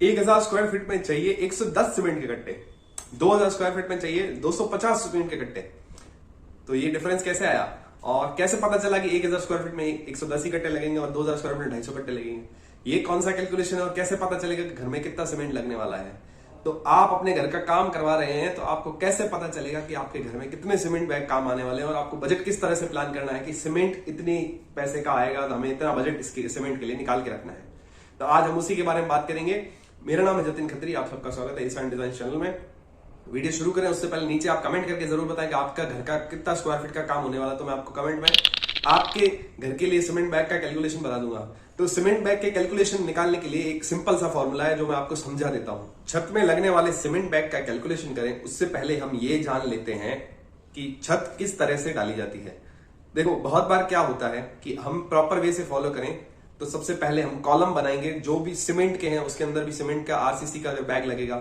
1000 square feet में चाहिए 110 cement के कट्टे, 2000 स्क्वायर फीट में चाहिए 250 सीमेंट के कट्टे। तो ये डिफरेंस कैसे आया और कैसे पता चला कि 1000 स्क्वायर फीट में 110 ही कट्टे लगेंगे और 2000 स्क्वायर फीट में 250 कट्टे लगेंगे? ये कौन सा कैलकुलेशन है और कैसे पता चलेगा कि घर में कितना सीमेंट लगने वाला है? तो आप अपने घर का काम करवा रहे हैं तो आपको कैसे पता चलेगा कि आपके घर में कितने सीमेंट बैग काम आने वाले हैं और आपको बजट किस तरह से प्लान करना है कि सीमेंट इतनी पैसे का आएगा तो हमें इतना बजट इसके सीमेंट के लिए निकाल के रखना है। तो आज हम उसी के बारे में बात करेंगे। मेरा नाम है जतिन खत्री, आप सबका स्वागत है ईसा एंड डिजाइन चैनल में। वीडियो शुरू करें उससे पहले नीचे आप कमेंट करके जरूर बताएं कि आपका घर का कितना स्क्वायर फीट का काम होने वाला, तो मैं आपको कमेंट में आपके घर के लिए सीमेंट बैग का कैलकुलेशन बता दूंगा। तो सीमेंट बैग के कैलकुलेशन निकालने के लिए एक सिंपल सा फॉर्मूला है जो मैं आपको समझा देता हूं। छत में लगने वाले सीमेंट बैग का कैलकुलेशन करें उससे पहले हम ये जान लेते हैं कि छत किस तरह से डाली जाती है। देखो, बहुत बार क्या होता है कि हम प्रॉपर वे से फॉलो करें तो सबसे पहले हम कॉलम बनाएंगे, जो भी सीमेंट के हैं उसके अंदर भी सीमेंट का आरसीसी का बैग लगेगा।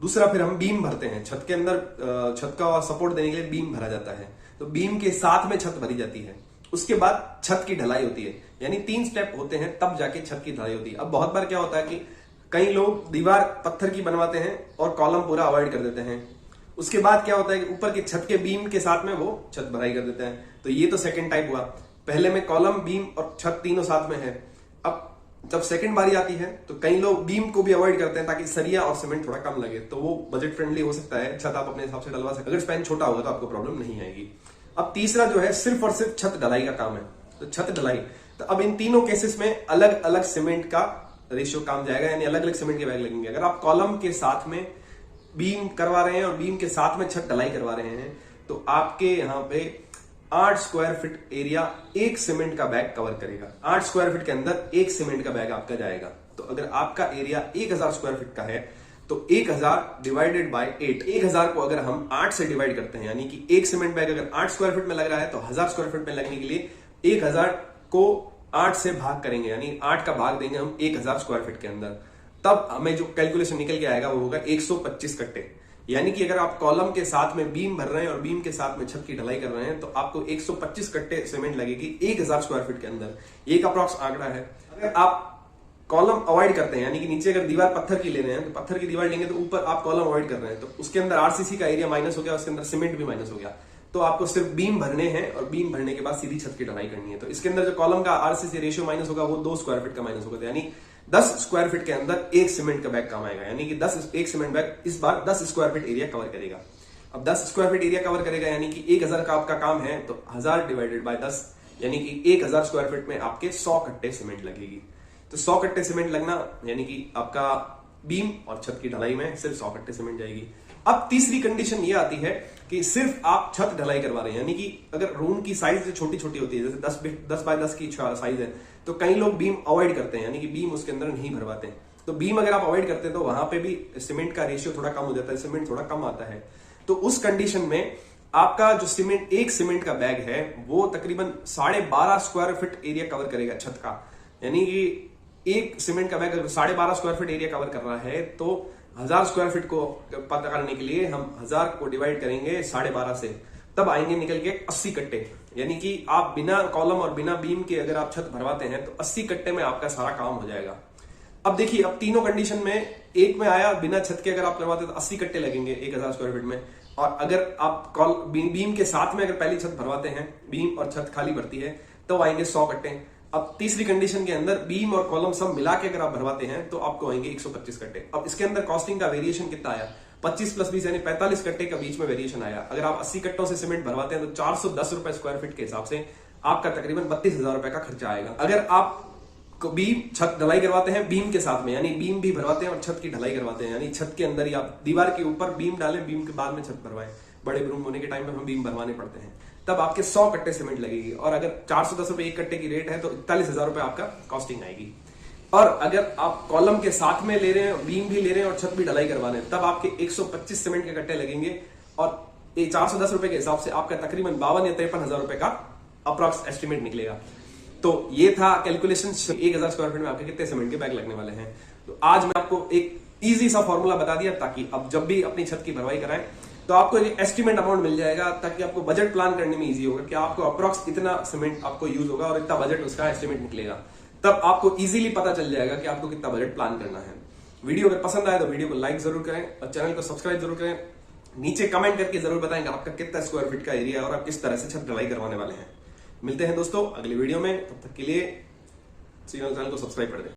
दूसरा, फिर हम बीम भरते हैं छत के अंदर, छत का सपोर्ट देने के लिए बीम भरा जाता है, तो बीम के साथ में छत भरी जाती है। उसके बाद छत की ढलाई होती है, यानी 3 स्टेप होते हैं तब जाके छत की ढलाई होती है। अब बहुत बार क्या होता है कि कई लोग दीवार पत्थर की बनवाते हैं और कॉलम पूरा अवॉइड कर देते हैं। उसके बाद क्या होता है कि ऊपर की छत के बीम के साथ में वो छत भराई कर देते हैं। तो ये तो सेकंड टाइप हुआ। पहले में कॉलम, बीम और छत तीनों साथ में है। अब जब सेकंड बारी आती है तो कई लोग बीम को भी अवॉइड करते हैं ताकि सरिया और सीमेंट थोड़ा कम लगे, तो वो बजट फ्रेंडली हो सकता है। छत आप अपने हिसाब से डलवा सकते हैं, अगर स्पैन छोटा होगा तो आपको प्रॉब्लम नहीं आएगी। अब तीसरा जो है सिर्फ और सिर्फ छत ढलाई का काम है, तो छत ढलाई। तो अब इन तीनों केसेस में अलग अलग सीमेंट का रेशियो काम जाएगा, यानी अलग अलग सीमेंट के बैग लगेंगे। अगर आप कॉलम के साथ में बीम करवा रहे हैं और बीम के साथ में छत ढलाई करवा रहे हैं तो आपके यहाँ पे 8 स्क्वायर फीट एरिया एक सीमेंट का बैग कवर करेगा। 8 स्क्वायर फीट के अंदर एक सीमेंट का बैग आपका जाएगा। तो अगर आपका एरिया 1000 स्क्वायर फीट का है तो 1000 डिवाइडेड बाय 8, 1000 को अगर हम 8 से डिवाइड करते हैं, यानी कि एक सीमेंट बैग अगर 8 स्क्वायर फीट में लग रहा है तो 1000 स्क्वायर फीट में लगने के लिए 1000 को 8 से भाग करेंगे, यानी 8 का भाग देंगे हम 1000 स्क्वायर फीट के अंदर। तब हमें जो कैलकुलेशन निकल के आएगा वो होगा 125 कट्टे। यानी कि अगर आप कॉलम के साथ में बीम भर रहे हैं और बीम के साथ में छत की ढलाई कर रहे हैं तो आपको 125 कट्टे सीमेंट लगेगी 1000 स्क्वायर फीट के अंदर। ये एक अप्रॉक्स आंकड़ा है। अगर आप कॉलम अवॉइड करते हैं, यानी कि नीचे अगर दीवार पत्थर की ले रहे हैं तो पत्थर की दीवार लेंगे तो ऊपर आप कॉलम अवॉइड कर रहे हैं, तो उसके अंदर आरसीसी का एरिया माइनस हो गया, उसके अंदर सीमेंट भी माइनस हो गया। तो आपको सिर्फ बीम भरने हैं और बीम भरने के बाद सीधी छत की ढलाई करनी है। तो इसके अंदर जो कॉलम का आरसीसी रेशियो माइनस होगा वो 2 स्क्वायर फीट का माइनस होगा, यानी 10 स्क्वायर फीट के अंदर एक सीमेंट का बैग काम आएगा। यानी कि एक सीमेंट बैग इस बार 10 स्क्वायर फीट एरिया कवर करेगा। अब 10 स्क्वायर फीट एरिया कवर करेगा यानी कि 1000 का आपका काम है तो 1000 डिवाइडेड बाय 10, यानी कि 1000 स्क्वायर फीट में आपके 100 कट्टे सीमेंट लगेगी। तो 100 कट्टे सीमेंट लगना यानी कि आपका बीम और छत की ढलाई में सिर्फ 100 कट्टे सीमेंट जाएगी। अब तीसरी कंडीशन ये आती है कि सिर्फ आप छत ढलाई करवा रहे हैं, यानी कि अगर रूम की साइज छोटी छोटी होती है, जैसे 10 बाय 10 की साइज है, तो कई लोग बीम अवॉइड करते हैं, यानी कि बीम उसके अंदर नहीं भरवाते हैं। तो बीम अगर आप अवॉइड करते हैं तो वहां पे भी सीमेंट का रेशियो थोड़ा कम हो जाता है, सीमेंट थोड़ा कम आता है। तो उस कंडीशन में आपका जो सीमेंट, एक सीमेंट का बैग है वो तकरीबन 12.5 स्क्वायर फीट एरिया कवर करेगा छत का। यानी कि एक सीमेंट का बैग अगर 12.5 स्क्वायर फीट एरिया कवर कर रहा है तो 1000 स्क्वायर फीट को पता करने के लिए हम 1000 को डिवाइड करेंगे 12.5 से, तब आएंगे निकल के 80 कट्टे। यानी कि आप बिना कॉलम और बिना बीम के अगर आप छत भरवाते हैं तो 80 कट्टे में आपका सारा काम हो जाएगा। अब देखिए, अब तीनों कंडीशन में एक में आया बिना छत के अगर आप करवाते तो 80 कट्टे लगेंगे 1000 स्क्वायर फीट में, और अगर आप बीम के साथ में अगर पहली छत भरवाते हैं, बीम और छत खाली भरती है, तो आएंगे 100 कट्टे। अब तीसरी कंडीशन के अंदर बीम और कॉलम सब मिला के अगर आप भरवाते हैं तो आपको आएंगे 125 कट्टे। अब इसके अंदर कॉस्टिंग का वेरिएशन कितना आया? 25 + 20 यानी 45 कट्टे का बीच में वेरिएशन आया। अगर आप 80 कट्टों से सीमेंट भरवाते हैं तो 410 रुपए स्क्वायर फीट के हिसाब से आपका तकरीबन 32,000 रुपए का खर्चा आएगा। अगर आप बीम छत ढलाई करवाते हैं बीम के साथ में, यानी बीम भी भरवाते हैं और छत की ढलाई करवाते हैं, यानी छत के अंदर ही आप दीवार के ऊपर बीम डालें, बीम के बाद में छत भरवाएं, बड़े रूम होने के टाइम में हम बीम भरवाने पड़ते हैं, तब आपके 100 कट्टे सीमेंट लगेगी। और अगर 410 रुपए एक कट्टे की रेट है तो 41,000 रुपए आपका कॉस्टिंग आएगी। और अगर आप कॉलम के साथ में ले रहे हैं, बीम भी ले रहे हैं और छत भी ढलाई करवा रहे हैं, तब आपके 125 सीमेंट के कट्टे लगेंगे और 410 रुपए के हिसाब से आपका तकरीबन 52 या 53,000 रुपए का अप्रॉक्स एस्टिमेट निकलेगा। तो ये था कैलकुलेशन 1000 स्क्वायर फीट में आपके कितने सीमेंट के बैग लगने वाले हैं। तो आज मैं आपको एक इजी सा फॉर्मूला बता दिया ताकि अब जब भी अपनी छत की भरवाई कराएं तो आपको एक एस्टिमेट अमाउंट मिल जाएगा, ताकि आपको बजट प्लान करने में इजी होगा कि आपको अप्रॉक्स इतना सीमेंट आपको यूज होगा और इतना बजट उसका एस्टिमेट निकलेगा। तब आपको इजीली पता चल जाएगा कि आपको कितना बजट प्लान करना है। वीडियो अगर पसंद आए तो वीडियो को लाइक जरूर करें और चैनल को सब्सक्राइब जरूर करें। नीचे कमेंट करके जरूर बताएंगे आपका कितना स्क्वायर फीट का एरिया है और आप किस तरह से छत ढलाई करवाने वाले हैं। मिलते हैं दोस्तों अगली वीडियो में, तब तक के लिए चैनल को सब्सक्राइब कर दें।